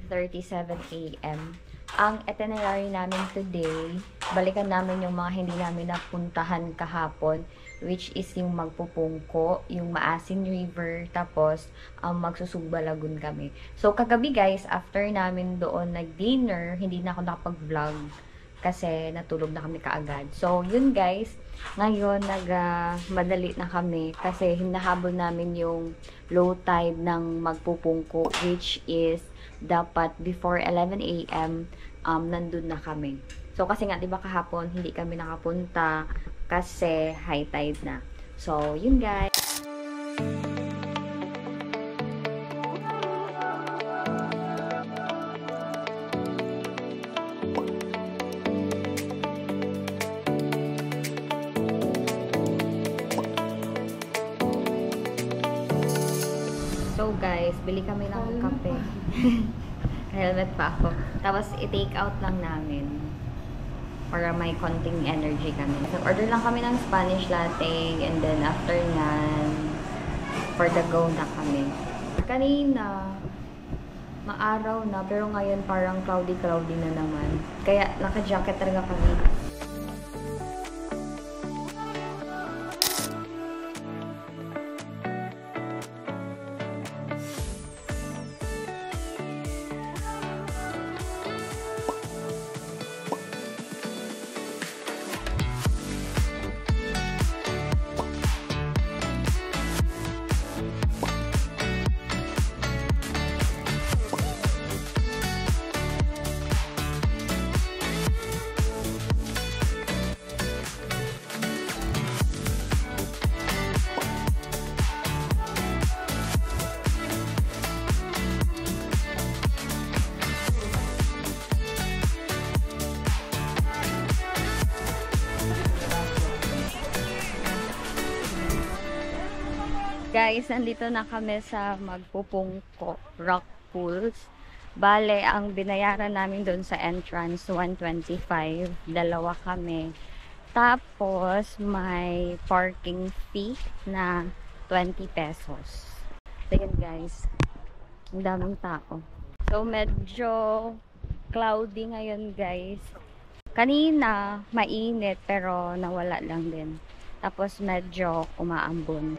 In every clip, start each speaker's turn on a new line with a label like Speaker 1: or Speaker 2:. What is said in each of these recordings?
Speaker 1: 8:37 AM. Ang itinerary namin today, balikan namin yung mga hindi namin napuntahan kahapon, which is yung Magpupungko, yung Maasin River, tapos Magsusugba Lagoon kami. So, kagabi guys, after namin doon nag-dinner, hindi na ako nakapag-vlog kasi natulog na kami kaagad. So, yun guys, ngayon madali na kami kasi hinahabol namin yung low tide ng Magpupungko, which is dapat before 11 AM nandun na kami. So, kasi nga, diba kahapon, hindi kami nakapunta kasi high tide na. So, yun guys. So guys, bili kami ng kape. Helmet pa ako. Tapos i-take out lang namin para may konting energy kami. So order lang kami ng Spanish latte and then after nyan, for the go na kami. Kanina, maaraw na pero ngayon parang cloudy na naman. Kaya naka-jacket talaga kami. Guys, nandito na kami sa Magpupungko Rock Pools. Bale, ang binayaran namin doon sa entrance, 125. Dalawa kami. Tapos, may parking fee na 20 pesos. So, yun guys. Ang daming tao. So, medyo cloudy ngayon guys. Kanina, mainit pero nawala lang din. Tapos, medyo umaambon.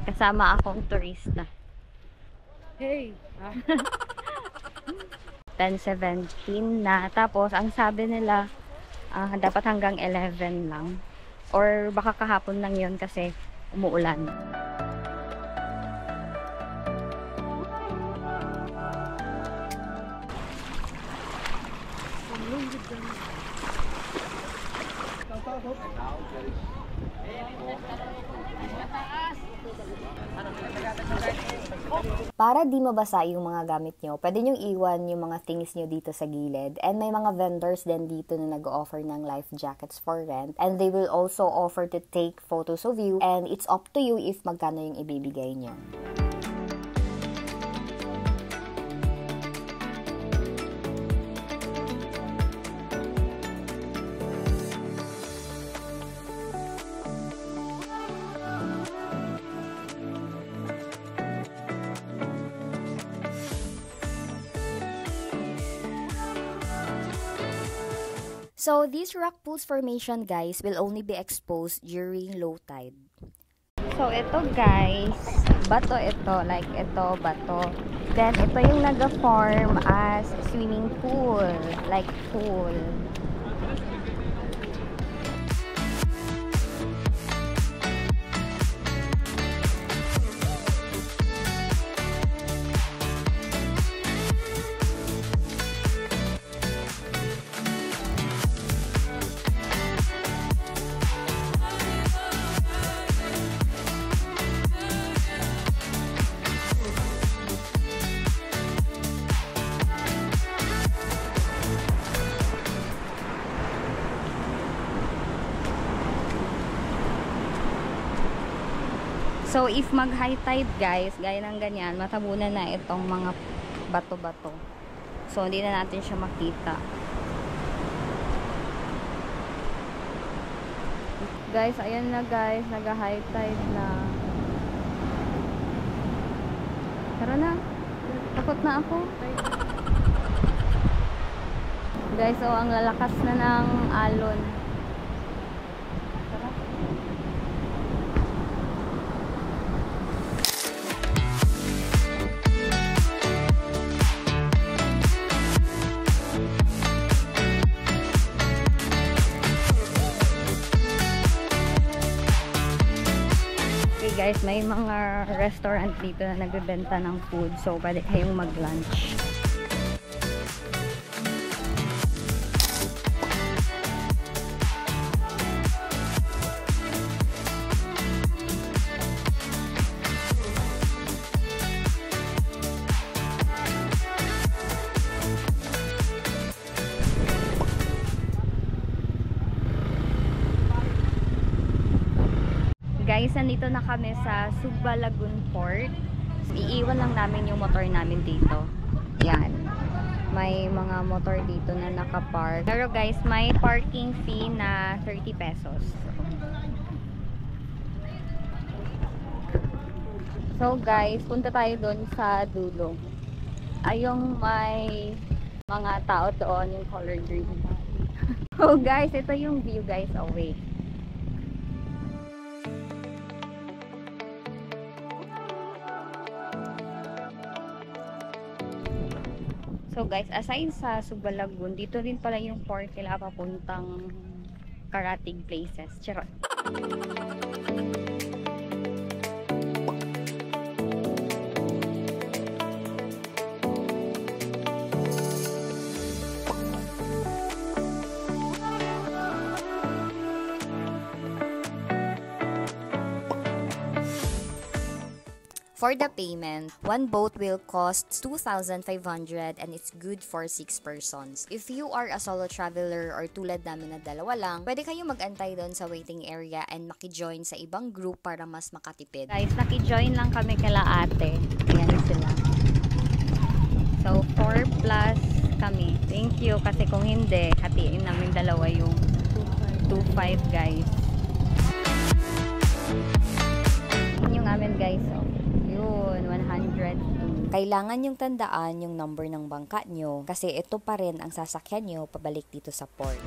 Speaker 1: Kasama akong turista. Hey! 10:17 na. Tapos, ang sabi nila, dapat hanggang 11 lang. Or baka kahapon lang yun kasi umuulan.
Speaker 2: Para di mabasa yung mga gamit nyo, pwede nyo iwan yung mga things nyo dito sa gilid. And may mga vendors din dito na nag-offer ng life jackets for rent. And they will also offer to take photos of you. And it's up to you if magkano yung ibibigay nyo. So, these rock pools formation, guys, will only be exposed during low tide.
Speaker 1: So, ito guys, bato ito, like ito, bato. Then, ito yung nag-form as swimming pool, like pool. So, if mag-high tide, guys, gaya ng ganyan, matabunan na itong mga bato-bato. So, hindi na natin siya makita. Guys, ayan na guys, nag-high tide na. Tara na. Takot na ako. Guys, so ang lalakas na ng alon. Tara. Okay guys, may mga restaurant dito na nagbebenta ng food. So, pwede kayong mag-lunch. Guys, nandito na kami sa Sugba Lagoon Port. Iiwan lang namin yung motor namin dito. Yan. May mga motor dito na nakapark. Pero guys, may parking fee na 30 pesos. So guys, punta tayo doon sa dulo. Ayong may mga tao doon, yung color green. So guys, ito yung view guys. Oh wait. So guys, aside sa Sugba Lagoon, dito rin pala yung port nila papuntang Karatig places. Charot.
Speaker 2: For the payment, one boat will cost 2,500 and it's good for 6 persons. If you are a solo traveler or tulad namin na dalawa lang, pwede kayo mag-antay doon sa waiting area and maki-join sa ibang group para mas makatipid.
Speaker 1: Guys, naki-join lang kami kala ate. Ayan sila. So, 4 plus kami. Thank you. Kasi kung hindi, hatiin namin dalawa yung 2.5 guys. Yun yung amin guys. So, yun, 102.
Speaker 2: Kailangan yung tandaan yung number ng bangka nyo kasi ito pa rin ang sasakyan nyo pabalik dito sa port.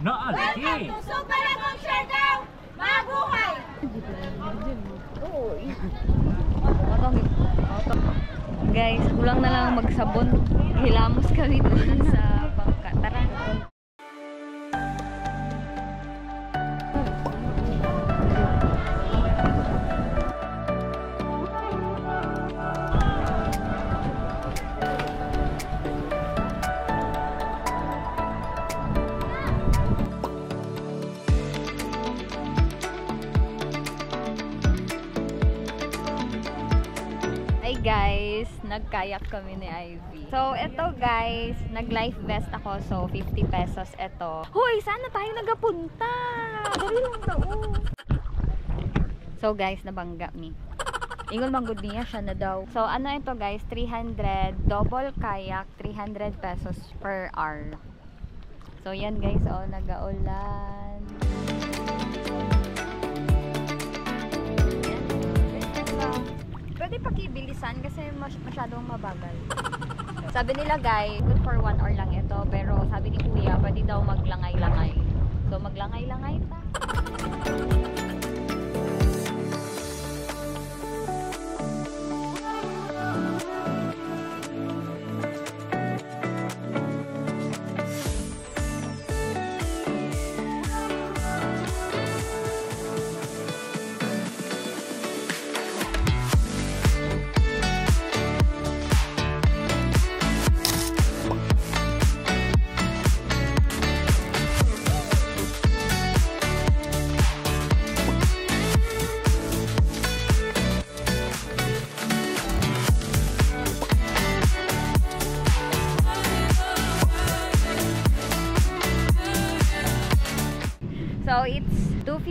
Speaker 3: Welcome to Sugba Lagoon, Siargao! Mabuhay!
Speaker 1: Guys, kulang na lang magsabon. Hilamos kami doon sa bangka. Tara. Hi guys, nagkayak kami ni Ivy. So, eto guys, nag-life vest ako. So, 50 pesos eto. Hoy, sana tayo nagapunta? Dali lang daw. So guys, nabangga mi. Ingol manggod niya siya na daw. So, ano ito guys, 300, double kayak, 300 pesos per hour. So, yan guys, oh, nag-aulan. Pwede pakibilisan kasi masyadong mabagal. Sabi nila guys, good for 1 hour lang ito. Pero sabi ni kuya, pwede daw maglangay-langay. So maglangay-langay ta.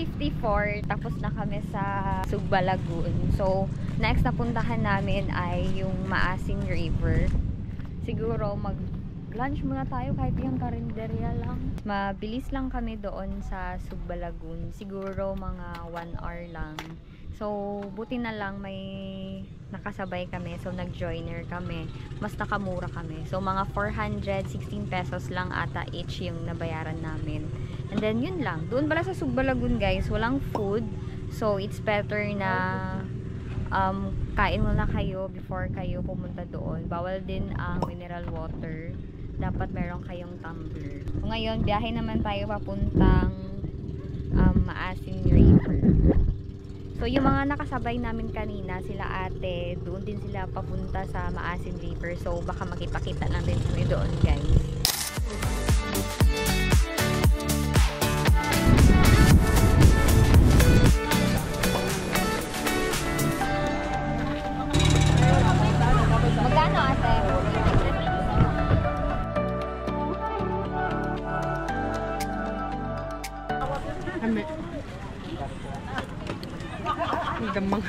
Speaker 1: 10:54, tapos na kami sa Sugba Lagoon. So, next na puntahan namin ay yung Maasin River. Siguro mag-lunch muna tayo kahit yung karinderya lang. Mabilis lang kami doon sa Sugba Lagoon. Siguro mga 1 hour lang. So, buti na lang may nakasabay kami. So, nag-joiner kami. Mas nakamura kami. So, mga 416 pesos lang ata each yung nabayaran namin. And then, yun lang. Doon pala sa Sugba Lagoon, guys, walang food. So, it's better na kain muna kayo before kayo pumunta doon. Bawal din ang mineral water. Dapat meron kayong tumbler. So, ngayon, biyahe naman tayo papuntang Maasin River. So, yung mga nakasabay namin kanina, sila ate, doon din sila papunta sa Maasin River. So, baka makipakita lang din kami doon, guys. Magkano, ate?
Speaker 4: Damang.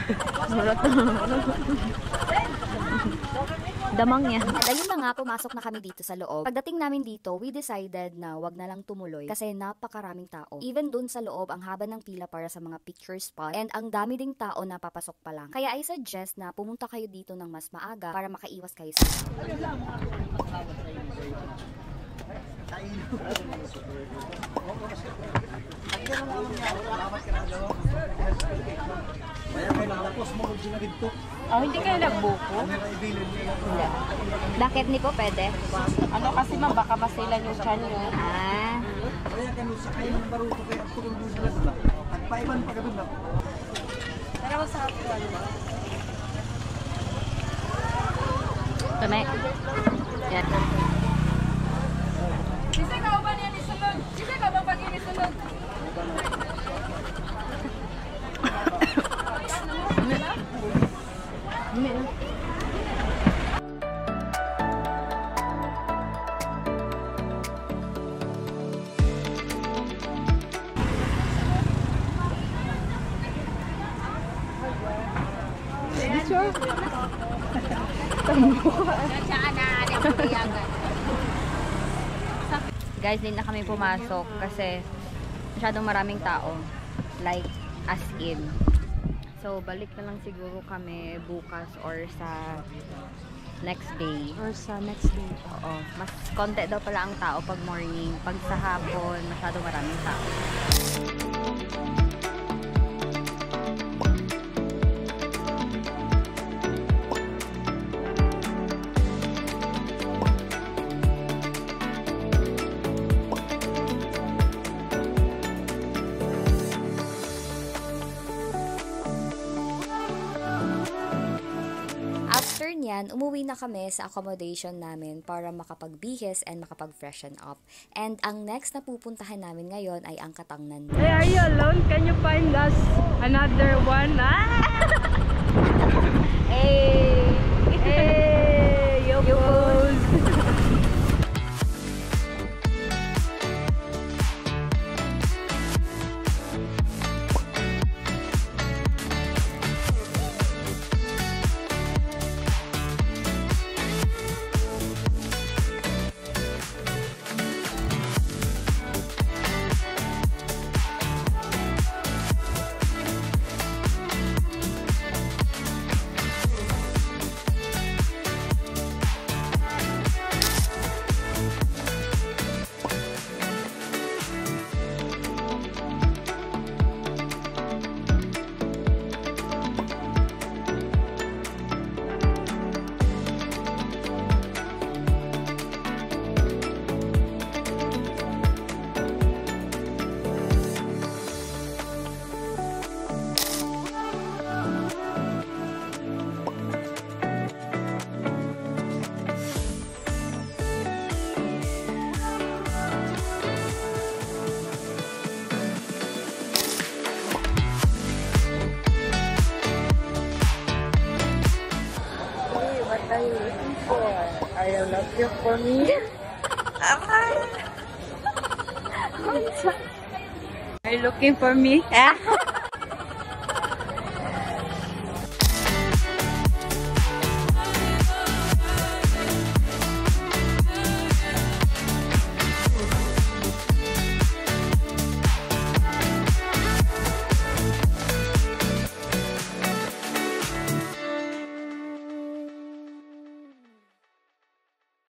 Speaker 1: Damang yan.
Speaker 2: At ayun na nga, pumasok na kami dito sa loob. Pagdating namin dito, we decided na wag na lang tumuloy kasi napakaraming tao. Even dun sa loob, ang haba ng pila para sa mga picture spot and ang dami ding tao na papasok pa lang. Kaya I suggest na pumunta kayo dito ng mas maaga para makaiwas kayo sa
Speaker 4: Oh, hindi kayo nagbuko?
Speaker 1: Bakit ni po pwede?
Speaker 4: Ano kasi ma'am, baka masilan yung chan nyo.
Speaker 1: Ah.
Speaker 5: Kaya kanun sa kayo ng baruto kaya ang tulong doon sila sila. At paiban pa ganun na.
Speaker 4: Pero masarap po ano.
Speaker 1: Tama. Yan.
Speaker 3: Sisi ka ba niya nisulod? Sisi ka ba pag inisulod?
Speaker 1: Guys, din na kami pumasok kasi masyadong maraming tao. Like, as in. So, balik na lang siguro kami bukas or sa next day.
Speaker 4: Or sa next day.
Speaker 1: Oo. Mas konti daw pala ang tao pag morning. Pag sa hapon, masyadong maraming tao.
Speaker 2: After niyan, umuwi na kami sa accommodation namin para makapagbihis and makapag-freshen up. And ang next na pupuntahan namin ngayon ay ang Katangnan.
Speaker 4: Hey, are you alone? Can you find us another one? Ah! Hey! Hey! Yo pose!
Speaker 1: Look for me.
Speaker 4: Are you looking for me?